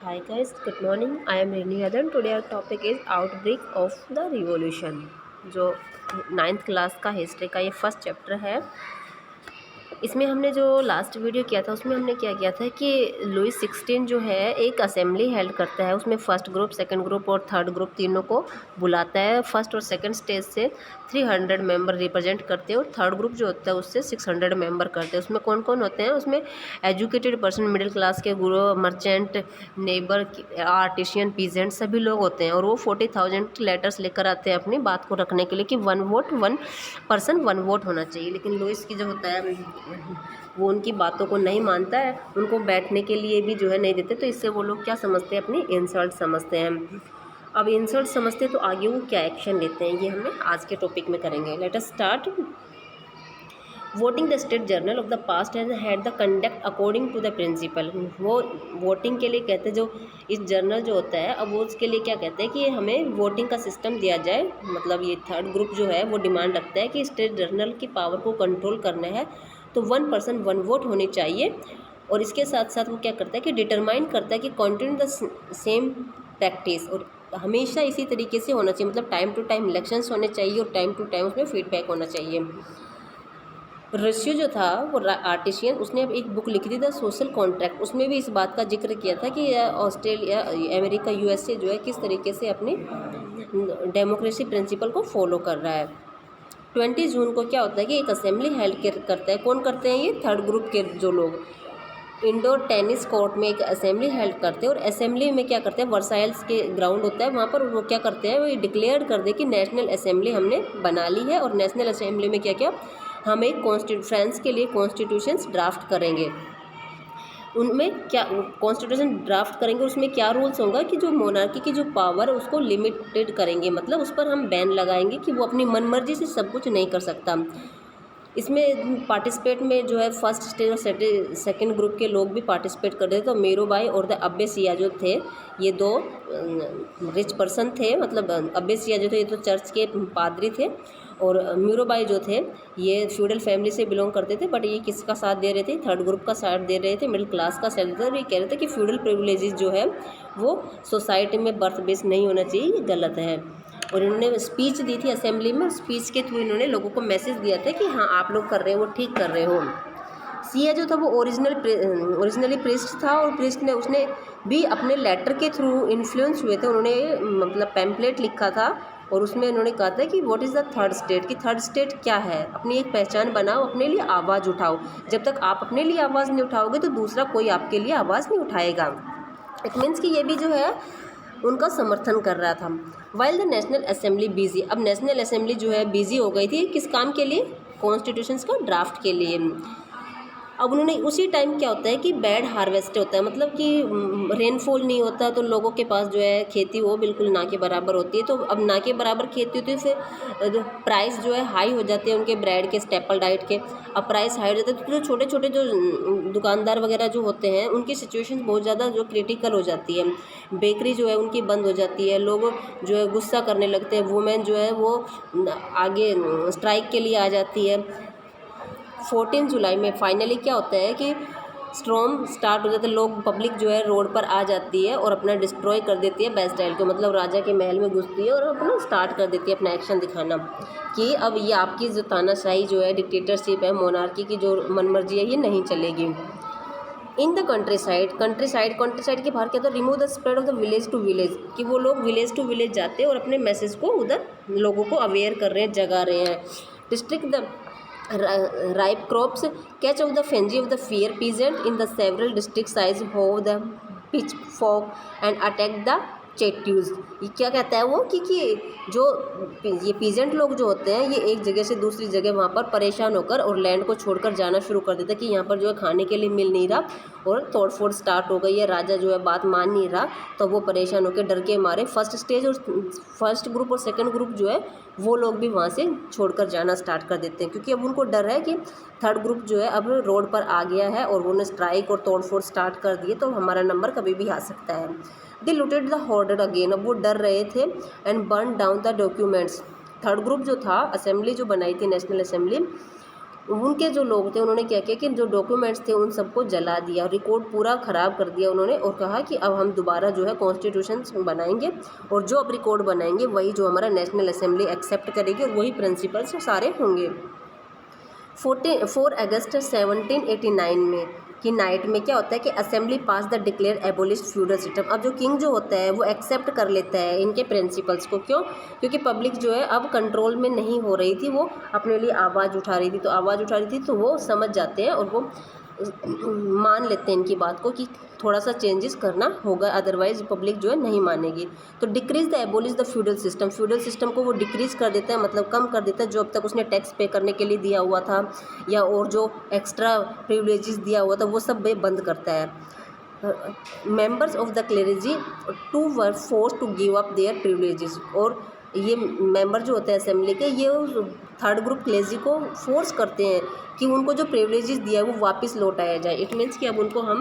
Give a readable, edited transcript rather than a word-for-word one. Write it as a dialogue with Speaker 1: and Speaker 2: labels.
Speaker 1: Hi guys, good morning. I am Rini Hadan. Today our topic is outbreak of the revolution. जो 9th class का history का ये first chapter है। इसमें हमने जो लास्ट वीडियो किया था उसमें हमने क्या किया था कि लुई 16 जो है एक असेंबली हेल्ड करता है। उसमें फर्स्ट ग्रुप, सेकंड ग्रुप और थर्ड ग्रुप तीनों को बुलाता है। फर्स्ट और सेकंड स्टेज से 300 मेंबर रिप्रेजेंट करते हैं और थर्ड ग्रुप जो होता है उससे 600 मेंबर करते हैं। उसमें कौन कौन होते हैं? उसमें एजुकेटेड पर्सन, मिडिल क्लास के, गुरु, मर्चेंट, नेबर, आर्टिशियन, पीजेंट सभी लोग होते हैं। और वो 40,000 लेटर्स लेकर आते हैं अपनी बात को रखने के लिए कि one vote, one person, one vote होना चाहिए। लेकिन लुईस की जो होता है वो उनकी बातों को नहीं मानता है, उनको बैठने के लिए भी जो है नहीं देते। तो इससे वो लोग क्या समझते हैं? अपनी इंसल्ट समझते हैं। अब इंसल्ट समझते हैं तो आगे वो क्या एक्शन लेते हैं, ये हमें आज के टॉपिक में करेंगे। Let us start. Voting the state journal of the past has had the conduct according to the principle. वो वोटिंग के लिए कहते हैं, जो इस जर्नल जो होता है, अब वो उसके लिए क्या कहते हैं कि हमें वोटिंग का सिस्टम दिया जाए। मतलब ये थर्ड ग्रुप जो है वो डिमांड रखता है कि स्टेट जर्नल की पावर को कंट्रोल करना है तो वन पर्सन वन वोट होनी चाहिए। और इसके साथ साथ वो क्या करता है कि डिटरमाइन करता है कि कंटिन्यू द सेम प्रैक्टिस, और हमेशा इसी तरीके से होना चाहिए। मतलब टाइम टू टाइम इलेक्शंस होने चाहिए और टाइम टू टाइम उसमें फीडबैक होना चाहिए। रशियो जो था वो आर्टिशियन, उसने अब एक बुक लिखी थी द सोशल कॉन्ट्रैक्ट। उसमें भी इस बात का जिक्र किया था कि ऑस्ट्रेलिया, अमेरिका, यूएसए जो है किस तरीके से अपनी डेमोक्रेसी प्रिंसिपल को फॉलो कर रहा है। 20 जून को क्या होता है कि एक असेंबली हेल्ड करता है। कौन करते हैं? ये थर्ड ग्रुप के जो लोग इंडोर टेनिस कोर्ट में एक असेंबली हेल्ड करते हैं। और असेंबली में क्या करते हैं? वर्साइल्स के ग्राउंड होता है वहाँ पर। वो क्या करते हैं? वो ये डिक्लेयर कर दे कि नेशनल असेंबली हमने बना ली है और नेशनल असेंबली में क्या क्या हम एक फ्रांस के लिए कॉन्स्टिट्यूशंस ड्राफ्ट करेंगे। उनमें क्या कॉन्स्टिट्यूशन ड्राफ्ट करेंगे, उसमें क्या रूल्स होगा कि जो मोनार्की की जो पावर है उसको लिमिटेड करेंगे। मतलब उस पर हम बैन लगाएंगे कि वो अपनी मनमर्जी से सब कुछ नहीं कर सकता। इसमें पार्टिसिपेट में जो है फर्स्ट स्टेज और सेकंड ग्रुप के लोग भी पार्टिसिपेट कर रहे थे। तो मीराबाई और द अब्बे सिया जो थे, ये दो रिच पर्सन थे। मतलब अब्बे सिया जो थे ये तो चर्च के पादरी थे, और मीराबाई जो थे ये फ्यूडल फैमिली से बिलोंग करते थे। बट ये किसका साथ दे रहे थे? थर्ड ग्रुप का साथ दे रहे थे, मिडिल क्लास का साथ दे रहे थे। ये कह रहे थे कि फ्यूडल प्रिविलेजेस जो है वो सोसाइटी में बर्थ बेस नहीं होना चाहिए, ये गलत है। और इन्होंने स्पीच दी थी असेंबली में। स्पीच के थ्रू इन्होंने लोगों को मैसेज दिया था कि हाँ आप लोग कर रहे हो वो ठीक कर रहे हो। सिया जो था वो ओरिजिनली प्रिस्ट था, और प्रिस्ट ने उसने भी अपने लेटर के थ्रू इन्फ्लुएंस हुए थे। उन्होंने मतलब पैम्पलेट लिखा था और उसमें उन्होंने कहा था कि what is the third state, कि थर्ड स्टेट क्या है। अपनी एक पहचान बनाओ, अपने लिए आवाज़ उठाओ। जब तक आप अपने लिए आवाज़ नहीं उठाओगे तो दूसरा कोई आपके लिए आवाज़ नहीं उठाएगा। इट मीन्स कि ये भी जो है उनका समर्थन कर रहा था। While the national assembly busy, अब नेशनल असेंबली जो है बिजी हो गई थी किस काम के लिए? कॉन्स्टिट्यूशंस का ड्राफ्ट के लिए। अब उन्होंने उसी टाइम क्या होता है कि बैड हार्वेस्ट होता है, मतलब कि रेनफॉल नहीं होता, तो लोगों के पास जो है खेती वो बिल्कुल ना के बराबर होती है। तो अब ना के बराबर खेती होती है, फिर प्राइस जो है हाई हो जाते हैं उनके ब्रेड के, स्टेपल डाइट के। अब प्राइस हाई हो जाते हैं तो जो छोटे छोटे जो दुकानदार वगैरह जो होते हैं उनकी सिचुएशन बहुत ज़्यादा जो क्रिटिकल हो जाती है। बेकरी जो है उनकी बंद हो जाती है, लोग जो है गुस्सा करने लगते हैं, वुमेन जो है वो आगे स्ट्राइक के लिए आ जाती है। 14 जुलाई में फाइनली क्या होता है कि स्ट्रॉम स्टार्ट हो जाता है। लोग, पब्लिक जो है रोड पर आ जाती है और अपना डिस्ट्रॉय कर देती है बेस्टाइल को। मतलब राजा के महल में घुसती है और अपना स्टार्ट कर देती है अपना एक्शन दिखाना कि अब ये आपकी जो तानाशाही जो है, डिक्टेटरशिप है, मोनार्की की जो मनमर्जी है, ये नहीं चलेगी। इन द कंट्री साइड के बाहर क्या था? Remove the spread of the village to village, कि वो लोग विलेज टू विलेज जाते हैं और अपने मैसेज को उधर लोगों को अवेयर कर रहे हैं, जगा रहे हैं। District the ripe crops, catch of the frenzy of the fear peasant in the several district size hold the pitchfork and attack the चेट्यूज। ये क्या कहता है वो कि जो ये पीजेंट लोग जो होते हैं ये एक जगह से दूसरी जगह वहाँ पर परेशान होकर और लैंड को छोड़कर जाना शुरू कर देते हैं कि यहाँ पर जो है खाने के लिए मिल नहीं रहा और तोड़ फोड़ स्टार्ट हो गई है। राजा जो है बात मान नहीं रहा, तो वो परेशान होकर डर के मारे फर्स्ट स्टेज और फर्स्ट ग्रुप और सेकंड ग्रुप जो है वो लोग भी वहाँ से छोड़कर जाना स्टार्ट कर देते हैं, क्योंकि अब उनको डर है कि थर्ड ग्रुप जो है अब रोड पर आ गया है और उन्होंने स्ट्राइक और तोड़ फोड़ स्टार्ट कर दिए, तो हमारा नंबर कभी भी आ सकता है। दे लूटेड द होर्डेड अगेन, अब वो डर रहे थे। And burn down the documents. Third group जो था, असेंबली जो बनाई थी नेशनल असेंबली, उनके जो लोग थे उन्होंने क्या किया कि जो डॉक्यूमेंट्स थे उन सबको जला दिया, रिकॉर्ड पूरा ख़राब कर दिया उन्होंने, और कहा कि अब हम दोबारा जो है कॉन्स्टिट्यूशन बनाएंगे और जो अब रिकॉर्ड बनाएंगे वही जो हमारा नेशनल असेंबली एक्सेप्ट करेगी और वही प्रिंसिपल्स सारे होंगे। 4 अगस्त 1789 में कि नाइट में क्या होता है कि assembly pass the declare abolish feudal system. अब जो किंग जो होता है वो एक्सेप्ट कर लेता है इनके प्रिंसिपल्स को। क्यों? क्योंकि पब्लिक जो है अब कंट्रोल में नहीं हो रही थी, वो अपने लिए आवाज़ उठा रही थी, तो वो समझ जाते हैं और वो मान लेते हैं इनकी बात को कि थोड़ा सा चेंजेस करना होगा, अदरवाइज पब्लिक जो है नहीं मानेगी। तो decrease the abolish the feudal system को वो डिक्रीज़ कर देता है, मतलब कम कर देता है, जो अब तक उसने टैक्स पे करने के लिए दिया हुआ था या और जो एक्स्ट्रा प्रिविलेजेस दिया हुआ था वो सब बंद करता है। Members of the clergy to were force to give up their privileges, और ये मेंबर जो होते हैं असेंबली के, ये थर्ड ग्रुप क्लेजी को फोर्स करते हैं कि उनको जो प्रिविलेजेस दिया है वो वापस लौटाया जाए। इट मीन्स कि अब उनको हम